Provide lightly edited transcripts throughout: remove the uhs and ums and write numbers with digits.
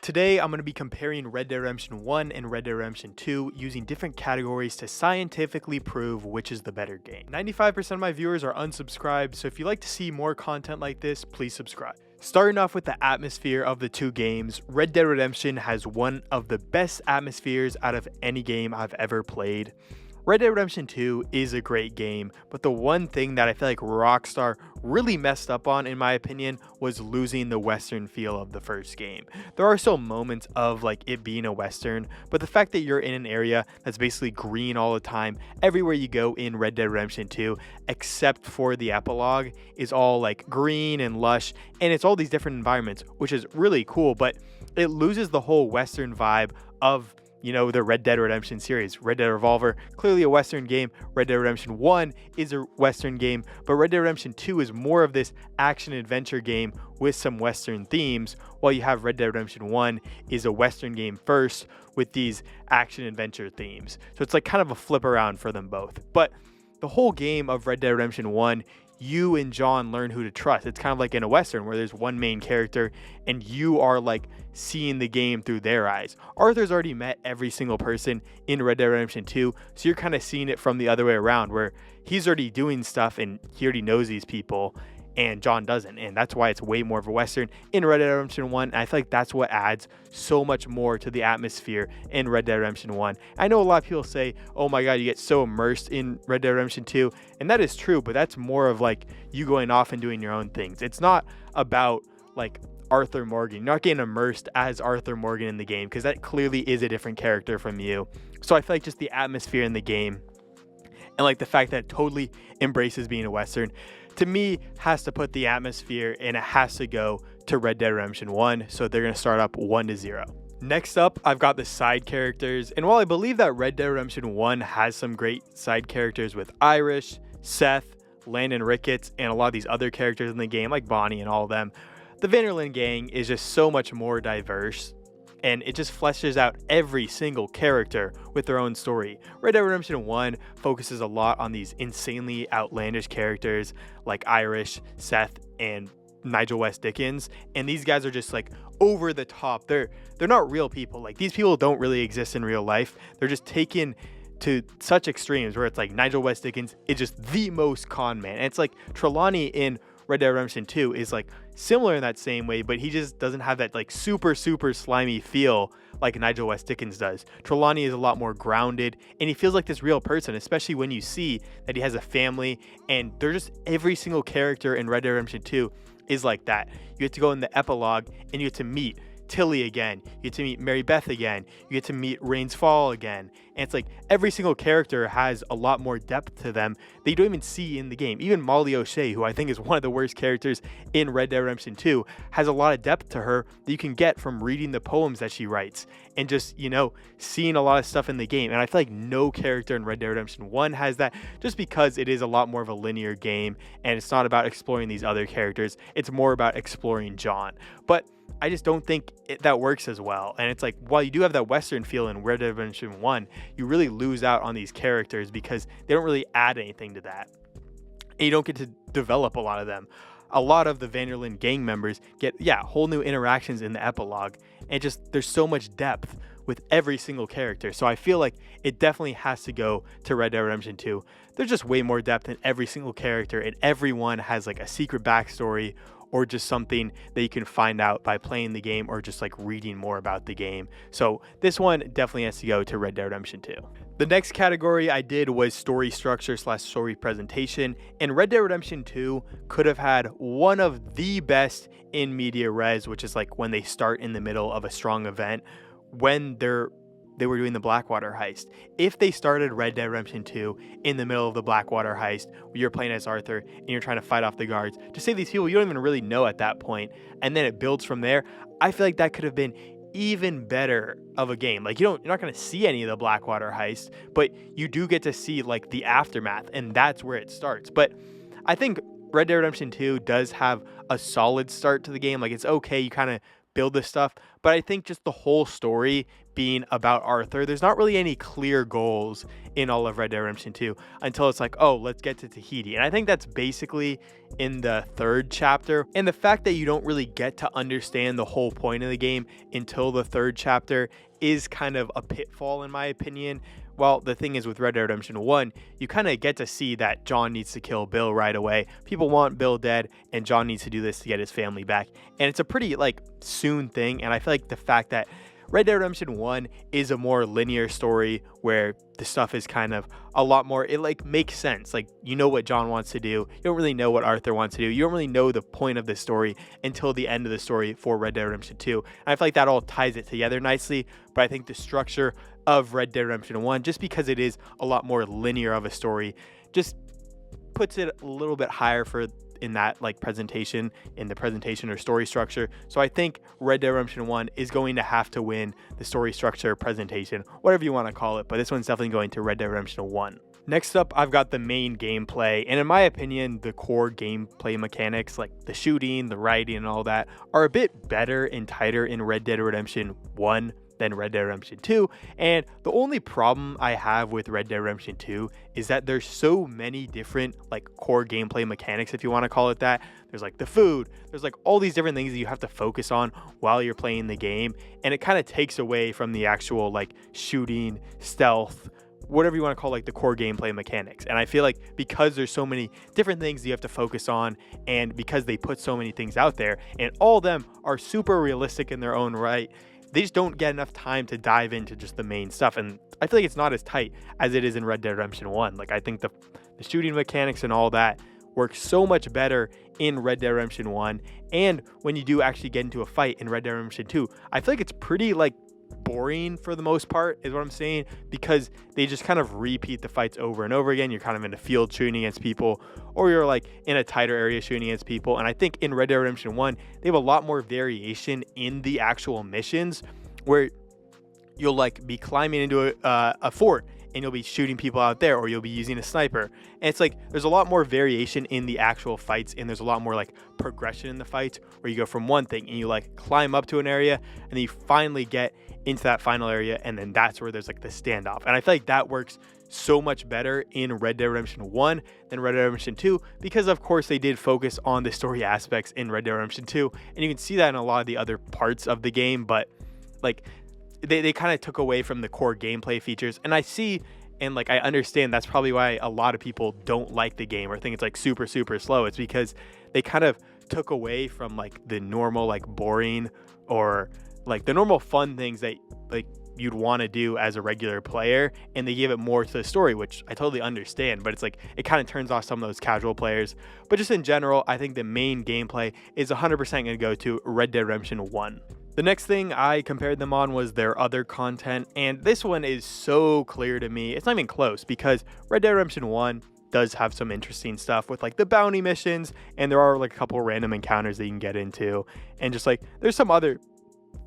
Today, I'm going to be comparing Red Dead Redemption 1 and Red Dead Redemption 2 using different categories to scientifically prove which is the better game. 95% of my viewers are unsubscribed, so if you'd like to see more content like this, please subscribe. Starting off with the atmosphere of the two games, Red Dead Redemption has one of the best atmospheres out of any game I've ever played. Red Dead Redemption 2 is a great game, but the one thing that I feel like Rockstar really messed up on, in my opinion, was losing the Western feel of the first game. There are still moments of like it being a Western, but the fact that you're in an area that's basically green all the time, everywhere you go in Red Dead Redemption 2, except for the epilogue, is all like green and lush, and it's all these different environments, which is really cool, but it loses the whole Western vibe of the Red Dead Redemption series. Red Dead Revolver, clearly a Western game. Red Dead Redemption 1 is a Western game, but Red Dead Redemption 2 is more of this action-adventure game with some Western themes, while you have Red Dead Redemption 1 is a Western game first with these action-adventure themes. So it's like kind of a flip around for them both. But the whole game of Red Dead Redemption 1, you and John learn who to trust. It's kind of like in a Western where there's one main character and you are like seeing the game through their eyes. Arthur's already met every single person in Red Dead Redemption 2, so you're kind of seeing it from the other way around where he's already doing stuff and he already knows these people and John doesn't, and that's why it's way more of a Western in Red Dead Redemption 1, and I feel like that's what adds so much more to the atmosphere in Red Dead Redemption 1. I know a lot of people say, oh my god, you get so immersed in Red Dead Redemption 2, and that is true, but that's more of like you going off and doing your own things. It's not about like Arthur Morgan. You're not getting immersed as Arthur Morgan in the game, because that clearly is a different character from you. So I feel like just the atmosphere in the game and like the fact that it totally embraces being a Western, to me, has to put the atmosphere, and it has to go to Red Dead Redemption 1, so they're going to start up 1-0. Next up, I've got the side characters, and while I believe that Red Dead Redemption 1 has some great side characters with Irish, Seth, Landon Ricketts, and a lot of these other characters in the game, like Bonnie and all of them, the Vanderlyn gang is just so much more diverse, and it just fleshes out every single character with their own story. Red Dead Redemption 1 focuses a lot on these insanely outlandish characters like Irish, Seth, and Nigel West Dickens, and these guys are just like over the top. They're not real people. Like, these people don't really exist in real life. They're just taken to such extremes where it's like Nigel West Dickens is just the most con man. And it's like Trelawney in Red Dead Redemption 2 is like similar in that same way, but he just doesn't have that like super slimy feel like Nigel West Dickens does. Trelawney is a lot more grounded, and he feels like this real person, especially when you see that he has a family, and they're just every single character in Red Dead Redemption 2 is like that. You get to go in the epilogue and you get to meet Tilly again, you get to meet Mary Beth again, you get to meet Rains Fall again, and it's like every single character has a lot more depth to them that you don't even see in the game. Even Molly O'Shea, who I think is one of the worst characters in Red Dead Redemption 2, has a lot of depth to her that you can get from reading the poems that she writes and just, seeing a lot of stuff in the game. And I feel like no character in Red Dead Redemption 1 has that, just because it is a lot more of a linear game and it's not about exploring these other characters, it's more about exploring John. But I just don't think that works as well. And it's like, while you do have that Western feel in Red Dead Redemption 1, you really lose out on these characters because they don't really add anything to that. And you don't get to develop a lot of them. A lot of the Vanderlyn gang members get, whole new interactions in the epilogue. And just, there's so much depth with every single character. So I feel like it definitely has to go to Red Dead Redemption 2. There's just way more depth in every single character, and everyone has like a secret backstory or just something that you can find out by playing the game or just like reading more about the game. So this one definitely has to go to Red Dead Redemption 2. The next category I did was story structure / story presentation, and Red Dead Redemption 2 could have had one of the best in media res, which is like when they start in the middle of a strong event, when they were doing the Blackwater heist. If they started Red Dead Redemption 2 in the middle of the Blackwater heist, where you're playing as Arthur and you're trying to fight off the guards to save these people you don't even really know at that point, and then it builds from there, I feel like that could have been even better of a game. Like, you're not going to see any of the Blackwater heist, but you do get to see like the aftermath, and that's where it starts. But I think Red Dead Redemption 2 does have a solid start to the game. Like, it's okay, you kind of build this stuff, but I think just the whole story being about Arthur, there's not really any clear goals in all of Red Dead Redemption 2 until it's like, oh, let's get to Tahiti. And I think that's basically in the third chapter. And the fact that you don't really get to understand the whole point of the game until the third chapter is kind of a pitfall, in my opinion. Well, the thing is with Red Dead Redemption 1, you kind of get to see that John needs to kill Bill right away. People want Bill dead, and John needs to do this to get his family back. And it's a pretty, soon thing, and I feel like the fact that Red Dead Redemption 1 is a more linear story where the stuff is kind of a lot more, it makes sense. You know what John wants to do. You don't really know what Arthur wants to do. You don't really know the point of the story until the end of the story for Red Dead Redemption 2. And I feel like that all ties it together nicely, but I think the structure of Red Dead Redemption 1, just because it is a lot more linear of a story, just puts it a little bit higher in that presentation, in the presentation or story structure. So I think Red Dead Redemption 1 is going to have to win the story structure, presentation, whatever you want to call it, but this one's definitely going to Red Dead Redemption 1. Next up, I've got the main gameplay, and in my opinion, the core gameplay mechanics, like the shooting, the riding, and all that, are a bit better and tighter in Red Dead Redemption 1 than Red Dead Redemption 2, and the only problem I have with Red Dead Redemption 2 is that there's so many different core gameplay mechanics, if you want to call it that. There's the food, there's all these different things that you have to focus on while you're playing the game, and it kind of takes away from the actual shooting, stealth, whatever you want to call the core gameplay mechanics. And I feel because there's so many different things you have to focus on, and because they put so many things out there, and all of them are super realistic in their own right, they just don't get enough time to dive into just the main stuff. And I feel it's not as tight as it is in Red Dead Redemption 1. I think the shooting mechanics and all that work so much better in Red Dead Redemption 1. And when you do actually get into a fight in Red Dead Redemption 2, I feel it's pretty boring for the most part, is what I'm saying, because they just kind of repeat the fights over and over again. You're kind of in a field shooting against people, or you're in a tighter area shooting against people. And I think in Red Dead Redemption 1, they have a lot more variation in the actual missions, where you'll be climbing into a fort and you'll be shooting people out there, or you'll be using a sniper. And it's there's a lot more variation in the actual fights, and there's a lot more progression in the fights, where you go from one thing and you climb up to an area, and then you finally get into that final area, and then that's where there's the standoff. And I feel that works so much better in Red Dead Redemption 1 than Red Dead Redemption 2, because of course they did focus on the story aspects in Red Dead Redemption 2, and you can see that in a lot of the other parts of the game, but they kind of took away from the core gameplay features. And I see, and I understand that's probably why a lot of people don't like the game or think it's super, super slow. It's because they kind of took away from the normal, boring, or the normal fun things that you'd want to do as a regular player, and they give it more to the story, which I totally understand, but it's it kind of turns off some of those casual players. But just in general, I think the main gameplay is 100% going to go to Red Dead Redemption 1. The next thing I compared them on was their other content, and this one is so clear to me. It's not even close, because Red Dead Redemption 1 does have some interesting stuff with the bounty missions, and there are a couple random encounters that you can get into, and just there's some other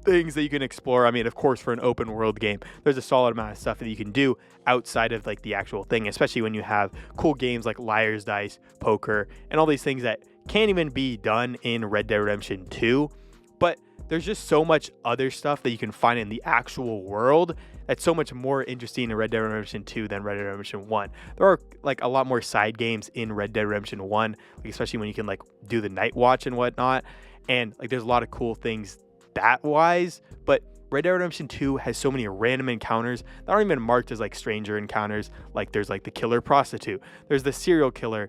things that you can explore. I mean, of course, for an open world game, there's a solid amount of stuff that you can do outside of the actual thing, especially when you have cool games like Liar's Dice, poker, and all these things that can't even be done in Red Dead Redemption 2. But there's just so much other stuff that you can find in the actual world that's so much more interesting in Red Dead Redemption 2 than Red Dead Redemption 1. There are a lot more side games in Red Dead Redemption 1, especially when you can do the night watch and whatnot, and there's a lot of cool things that wise. But Red Dead Redemption 2 has so many random encounters that aren't even marked as stranger encounters. There's the killer prostitute, there's the serial killer,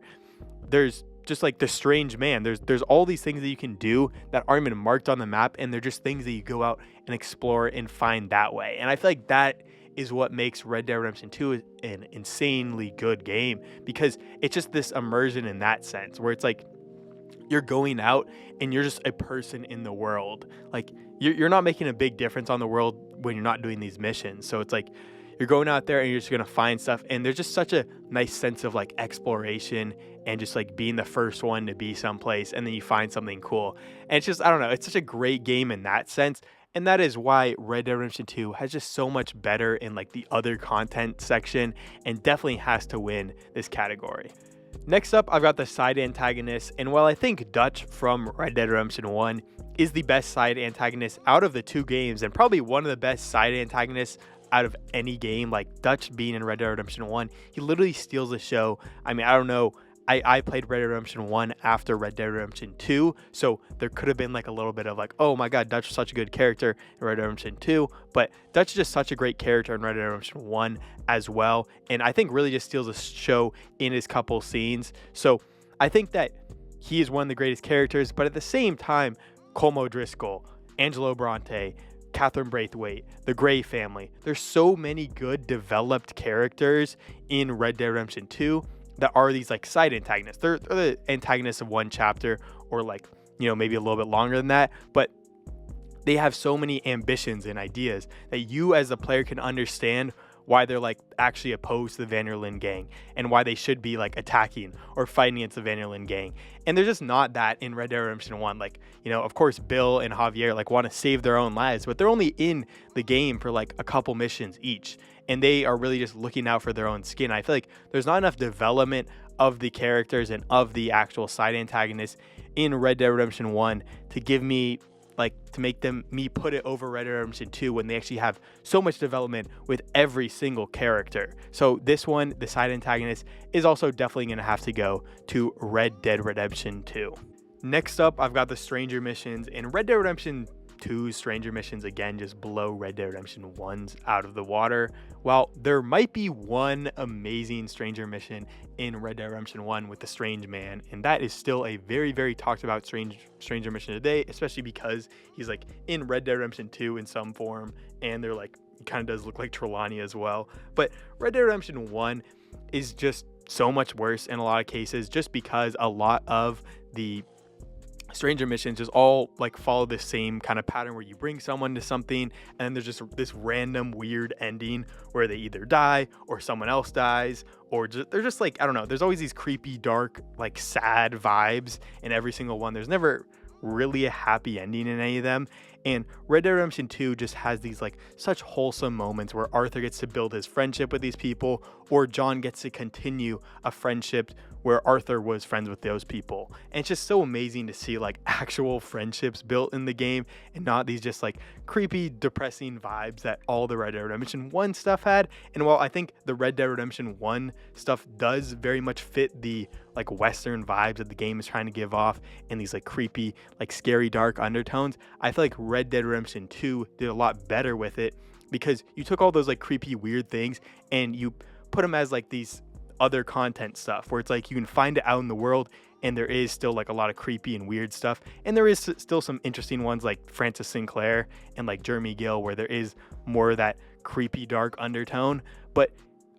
there's just the strange man, there's all these things that you can do that aren't even marked on the map, and they're just things that you go out and explore and find that way. And I feel that is what makes Red Dead Redemption 2 an insanely good game, because it's just this immersion in that sense, where it's you're going out and you're just a person in the world. You're not making a big difference on the world when you're not doing these missions. So it's you're going out there and you're just going to find stuff, and there's just such a nice sense of exploration and just being the first one to be someplace, and then you find something cool. And it's just, I don't know, it's such a great game in that sense. And that is why Red Dead Redemption 2 has just so much better in the other content section, and definitely has to win this category. Next up, I've got the side antagonists, and while I think Dutch from Red Dead Redemption 1 is the best side antagonist out of the 2 games, and probably one of the best side antagonists out of any game. Like Dutch being in Red Dead Redemption 1, he literally steals the show. I mean, I don't know. I played Red Dead Redemption 1 after Red Dead Redemption 2, so there could have been like a little bit of like, oh my god, Dutch is such a good character in Red Dead Redemption 2, but Dutch is just such a great character in Red Dead Redemption 1 as well, and I think really just steals the show in his couple scenes. So I think that he is one of the greatest characters, but at the same time, Colm O'Driscoll, Angelo Bronte, Catherine Braithwaite, the Grey family, there's so many good developed characters in Red Dead Redemption 2 that are these like side antagonists. They're the antagonists of one chapter, or like, you know, maybe a little bit longer than that, but they have so many ambitions and ideas that you as a player can understand why they're like actually opposed to the Van der Linde gang and why they should be like attacking or fighting against the Van der Linde gang. And there's just not that in Red Dead Redemption 1. Like, you know, of course Bill and Javier like want to save their own lives, but they're only in the game for like a couple missions each, and they are really just looking out for their own skin. I feel like there's not enough development of the characters and of the actual side antagonists in Red Dead Redemption 1 to give me like to make me put it over Red Dead Redemption 2 when they actually have so much development with every single character. So this one, the side antagonist, is also definitely going to have to go to Red Dead Redemption 2. Next up, I've got the Stranger missions. In Red Dead Redemption 2's Stranger missions, again, just blow Red Dead Redemption 1's out of the water. While there might be one amazing Stranger mission in Red Dead Redemption 1 with the Strange Man, and that is still a very, very talked about Stranger mission today, especially because he's like in Red Dead Redemption 2 in some form, and they're like, he kind of does look like Trelawney as well. But Red Dead Redemption 1 is just so much worse in a lot of cases, just because a lot of the Stranger missions just all like follow the same kind of pattern where you bring someone to something and then there's just this random weird ending where they either die or someone else dies, or they're just like, I don't know, there's always these creepy, dark, like sad vibes in every single one. There's never really a happy ending in any of them. And Red Dead Redemption 2 just has these like such wholesome moments where Arthur gets to build his friendship with these people, or John gets to continue a friendship where Arthur was friends with those people. And it's just so amazing to see like actual friendships built in the game and not these just like creepy, depressing vibes that all the Red Dead Redemption 1 stuff had. And while I think the Red Dead Redemption 1 stuff does very much fit the like Western vibes that the game is trying to give off and these like creepy, like scary, dark undertones, I feel like Red Dead Redemption 2 did a lot better with it, because you took all those like creepy, weird things and you put them as like these other content stuff where it's like you can find it out in the world, and there is still like a lot of creepy and weird stuff, and there is still some interesting ones like Francis Sinclair and like Jeremy Gill where there is more of that creepy, dark undertone. But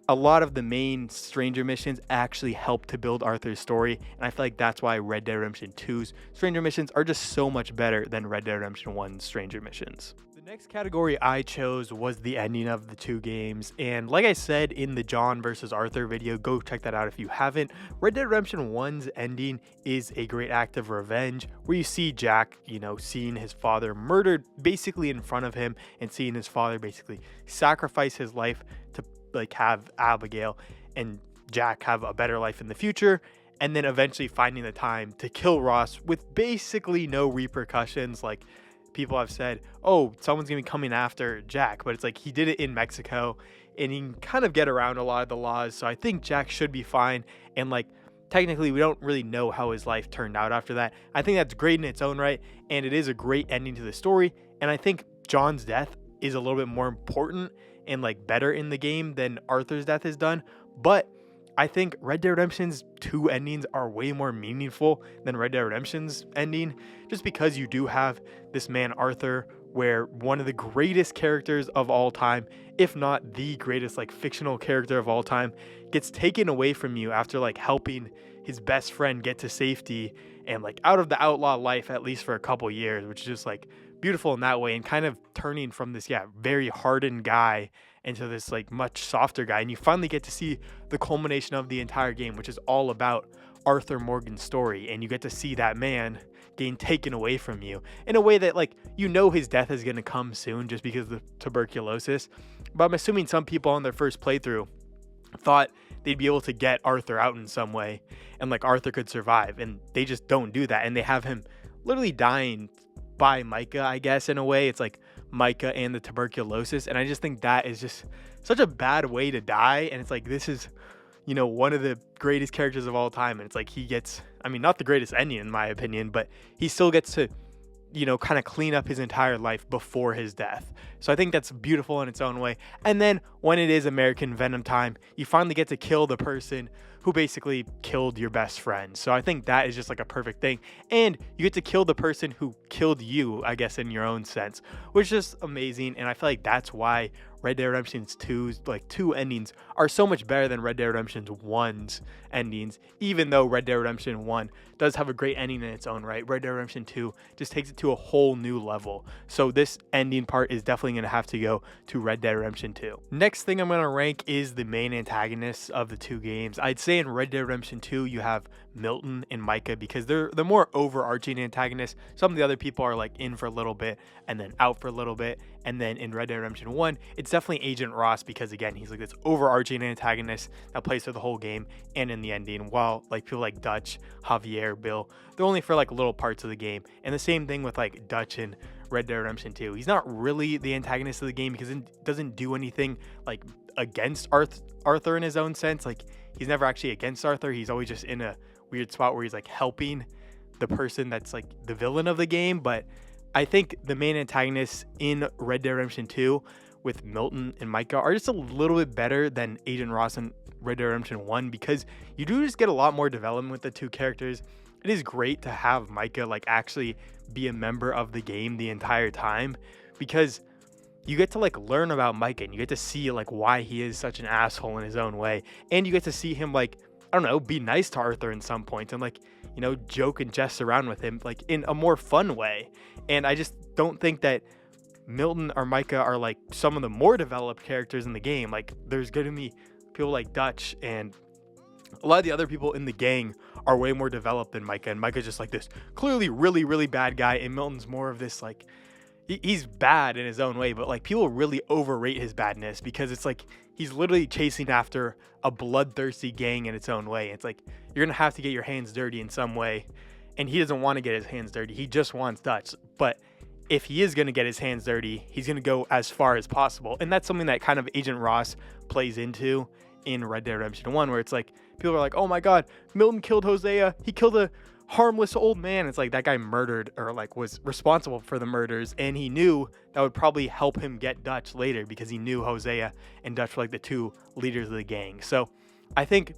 a lot of the main Stranger missions actually help to build Arthur's story, and I feel like that's why Red Dead Redemption 2's Stranger missions are just so much better than Red Dead Redemption 1's Stranger missions. The next category I chose was the ending of the 2 games, and like I said in the John versus Arthur video, go check that out if you haven't. Red Dead Redemption 1's ending is a great act of revenge where you see Jack, you know, seeing his father murdered basically in front of him, and seeing his father basically sacrifice his life to like have Abigail and Jack have a better life in the future, and then eventually finding the time to kill Ross with basically no repercussions. Like, people have said, oh, someone's gonna be coming after Jack, but it's like he did it in Mexico and he can kind of get around a lot of the laws, so I think Jack should be fine. And like technically we don't really know how his life turned out after that. I think that's great in its own right, and it is a great ending to the story, and I think John's death is a little bit more important and like better in the game than Arthur's death is done. But I think Red Dead Redemption's 2 endings are way more meaningful than Red Dead Redemption's ending, just because you do have this man Arthur, where one of the greatest characters of all time, if not the greatest like fictional character of all time, gets taken away from you after like helping his best friend get to safety and like out of the outlaw life, at least for a couple years, which is just like beautiful in that way, and kind of turning from this very hardened guy into this like much softer guy. And you finally get to see the culmination of the entire game, which is all about Arthur Morgan's story, and you get to see that man getting taken away from you in a way that like, you know, his death is going to come soon just because of the tuberculosis. But I'm assuming some people on their first playthrough thought they'd be able to get Arthur out in some way and like Arthur could survive, and they just don't do that, and they have him literally dying by Micah, I guess, in a way. It's like Micah and the tuberculosis. And I just think that is just such a bad way to die. And it's like, this is, one of the greatest characters of all time. And it's like, he gets, I mean, not the greatest ending in my opinion, but he still gets to, kind of clean up his entire life before his death. So I think that's beautiful in its own way. And then when it is American Venom time, you finally get to kill the person who basically killed your best friend. So I think that is just like a perfect thing. And you get to kill the person who killed you, I guess, in your own sense, which is just amazing. And I feel like that's why Red Dead Redemption 2's like 2 endings are so much better than Red Dead Redemption 1's endings, even though Red Dead Redemption 1 does have a great ending in its own right. Red Dead Redemption 2 just takes it to a whole new level. So this ending part is definitely going to have to go to Red Dead Redemption 2. Next thing I'm going to rank is the main antagonists of the 2 games. I'd say in Red Dead Redemption 2 you have Milton and Micah because they're the more overarching antagonists. Some of the other people are like in for a little bit and then out for a little bit. And then in Red Dead Redemption 1, it's definitely Agent Ross because, again, he's like this overarching antagonist that plays through the whole game and in the ending, while like people like Dutch, Javier, Bill, they're only for like little parts of the game. And the same thing with like Dutch in Red Dead Redemption 2. He's not really the antagonist of the game because it doesn't do anything like against Arthur in his own sense. Like, he's never actually against Arthur. He's always just in a weird spot where he's like helping the person that's like the villain of the game. But I think the main antagonists in Red Dead Redemption 2 with Milton and Micah are just a little bit better than Agent Ross in Red Dead Redemption 1 because you do just get a lot more development with the 2 characters. It is great to have Micah like actually be a member of the game the entire time because you get to like learn about Micah and you get to see like why he is such an asshole in his own way. And you get to see him like, I don't know, be nice to Arthur in some points and like, joke and jest around with him like in a more fun way. And I just don't think that Milton or Micah are like some of the more developed characters in the game. Like, there's going to be people like Dutch and a lot of the other people in the gang are way more developed than Micah. And Micah's just like this clearly really, really bad guy. And Milton's more of this like, he's bad in his own way, but like people really overrate his badness because it's like he's literally chasing after a bloodthirsty gang in its own way. It's like you're going to have to get your hands dirty in some way. And he doesn't want to get his hands dirty. He just wants Dutch. But if he is going to get his hands dirty, he's going to go as far as possible. And that's something that kind of Agent Ross plays into in Red Dead Redemption 1, where it's like people are like, oh my God, Milton killed Hosea. He killed a harmless old man. It's like that guy murdered or like was responsible for the murders. And he knew that would probably help him get Dutch later because he knew Hosea and Dutch were like the 2 leaders of the gang. So I think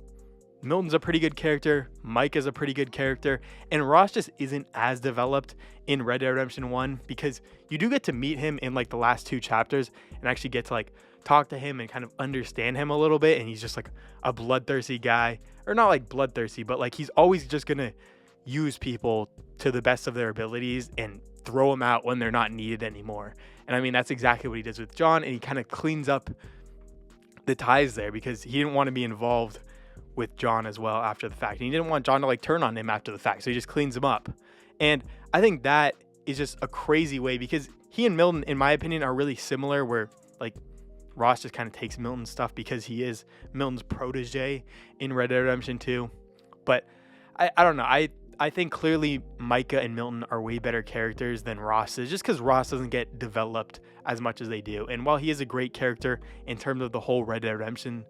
Milton's a pretty good character, Mike is a pretty good character, and Ross just isn't as developed in Red Dead Redemption 1 because you do get to meet him in like the last 2 chapters and actually get to like talk to him and kind of understand him a little bit. And he's just like a bloodthirsty guy, or not like bloodthirsty, but like he's always just gonna use people to the best of their abilities and throw them out when they're not needed anymore. And I mean, that's exactly what he does with John, and he kind of cleans up the ties there because he didn't want to be involved with John as well after the fact. And he didn't want John to like turn on him after the fact. So he just cleans him up. And I think that is just a crazy way because he and Milton, in my opinion, are really similar, where like Ross just kind of takes Milton's stuff because he is Milton's protege in Red Dead Redemption 2. But I don't know. I think clearly Micah and Milton are way better characters than Ross is, just because Ross doesn't get developed as much as they do. And while he is a great character in terms of the whole Red Dead Redemption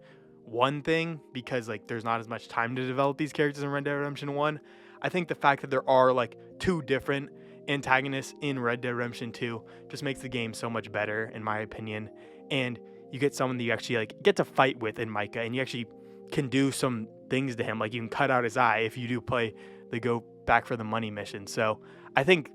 1 thing, because like there's not as much time to develop these characters in Red Dead Redemption 1, I think the fact that there are like 2 different antagonists in Red Dead Redemption 2 just makes the game so much better, in my opinion. And you get someone that you actually like get to fight with in Micah, and you actually can do some things to him. Like you can cut out his eye if you do play the go back for the money mission. So I think,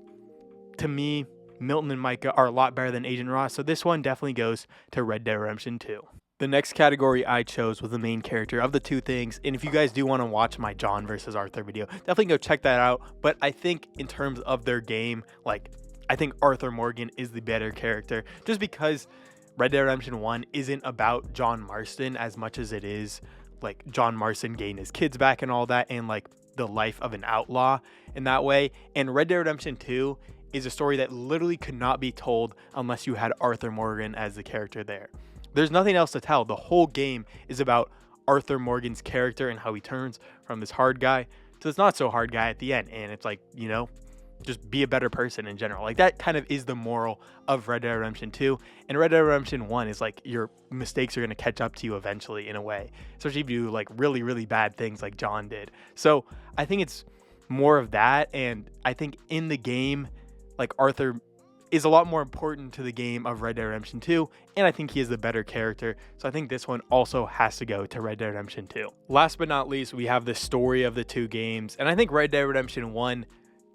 to me, Milton and Micah are a lot better than Agent Ross. So this one definitely goes to Red Dead Redemption 2. The next category I chose was the main character of the 2 things. And if you guys do want to watch my John versus Arthur video, definitely go check that out. But I think in terms of their game, like I think Arthur Morgan is the better character, just because Red Dead Redemption 1 isn't about John Marston as much as it is like John Marston getting his kids back and all that, and like the life of an outlaw in that way. And Red Dead Redemption 2 is a story that literally could not be told unless you had Arthur Morgan as the character there. There's nothing else to tell. The whole game is about Arthur Morgan's character and how he turns from this hard guy to this not so hard guy at the end. And it's like, just be a better person in general. Like that kind of is the moral of Red Dead Redemption 2. And Red Dead Redemption 1 is like your mistakes are going to catch up to you eventually in a way, especially if you do like really, really bad things like John did. So I think it's more of that. And I think in the game, like Arthur is a lot more important to the game of Red Dead Redemption 2, and I think he is the better character, so I think this one also has to go to Red Dead Redemption 2. Last but not least, we have the story of the two games, and I think Red Dead Redemption 1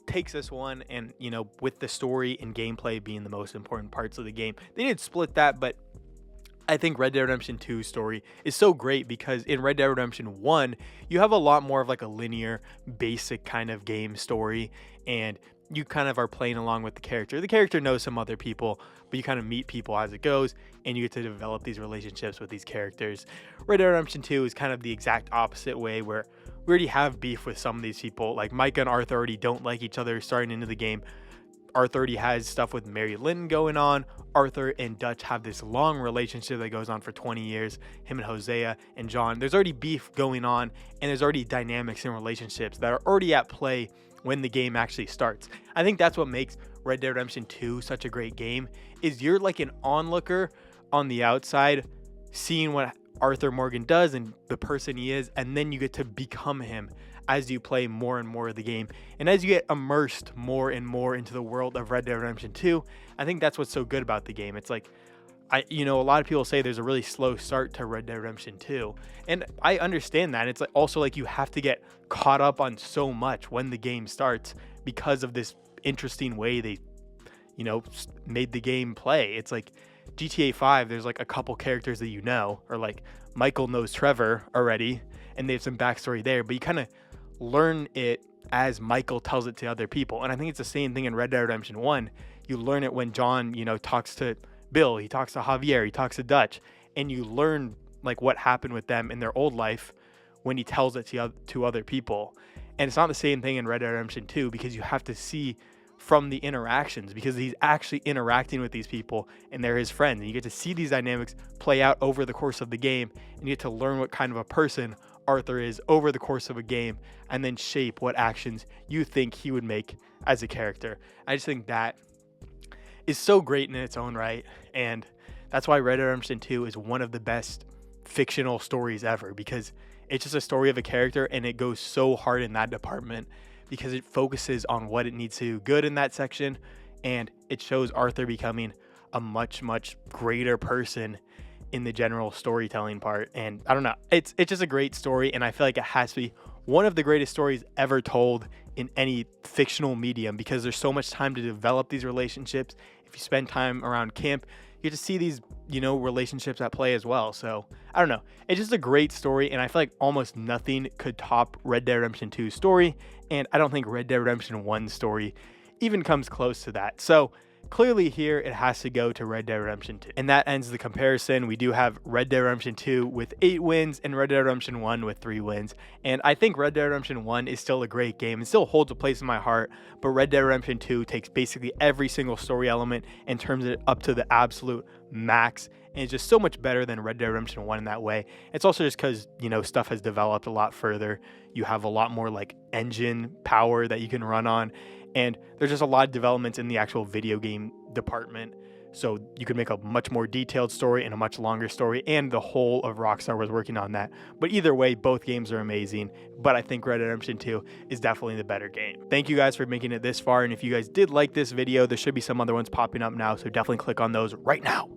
takes this one, and you know, with the story and gameplay being the most important parts of the game, they did split that, but I think Red Dead Redemption 2's story is so great because in Red Dead Redemption 1, you have a lot more of like a linear, basic kind of game story, and you kind of are playing along with the character. The character knows some other people, but you kind of meet people as it goes, and you get to develop these relationships with these characters. Red Dead Redemption 2 is kind of the exact opposite way, where we already have beef with some of these people. Like Micah and Arthur already don't like each other starting into the game. Arthur already has stuff with Mary Lynn going on. Arthur and Dutch have this long relationship that goes on for 20 years. Him and Hosea and John. There's already beef going on, and there's already dynamics and relationships that are already at play when the game actually starts. I think that's what makes Red Dead Redemption 2 such a great game, is you're like an onlooker on the outside, seeing what Arthur Morgan does and the person he is, and then you get to become him as you play more and more of the game. And as you get immersed more and more into the world of Red Dead Redemption 2, I think that's what's so good about the game. It's like, a lot of people say there's a really slow start to Red Dead Redemption 2. And I understand that. It's like also like you have to get caught up on so much when the game starts because of this interesting way they, made the game play. It's like GTA 5, there's like a couple characters that or like Michael knows Trevor already, and they have some backstory there, but you kind of learn it as Michael tells it to other people. And I think it's the same thing in Red Dead Redemption 1. You learn it when John, talks to Bill, he talks to Javier, he talks to Dutch, and you learn like what happened with them in their old life when he tells it to other people. And it's not the same thing in Red Dead Redemption 2 because you have to see from the interactions, because he's actually interacting with these people and they're his friends, and you get to see these dynamics play out over the course of the game, and you get to learn what kind of a person Arthur is over the course of a game, and then shape what actions you think he would make as a character. I just think that is so great in its own right, and that's why Red Dead Redemption 2 is one of the best fictional stories ever, because it's just a story of a character, and it goes so hard in that department because it focuses on what it needs to do good in that section, and it shows Arthur becoming a much, much greater person in the general storytelling part. And I don't know, it's just a great story, and I feel like it has to be one of the greatest stories ever told in any fictional medium, because there's so much time to develop these relationships. If you spend time around camp, you get to see these, relationships at play as well. So I don't know, it's just a great story, and I feel like almost nothing could top Red Dead Redemption 2's story, and I don't think Red Dead Redemption 1's story even comes close to that. So clearly here it has to go to Red Dead Redemption 2. And that ends the comparison. We do have Red Dead Redemption 2 with 8 wins and Red Dead Redemption 1 with 3 wins. And I think Red Dead Redemption 1 is still a great game. It still holds a place in my heart, but Red Dead Redemption 2 takes basically every single story element and turns it up to the absolute max. And it's just so much better than Red Dead Redemption 1 in that way. It's also just because, stuff has developed a lot further. You have a lot more like engine power that you can run on. And there's just a lot of developments in the actual video game department. So you could make a much more detailed story and a much longer story, and the whole of Rockstar was working on that. But either way, both games are amazing. But I think Red Dead Redemption 2 is definitely the better game. Thank you guys for making it this far. And if you guys did like this video, there should be some other ones popping up now. So definitely click on those right now.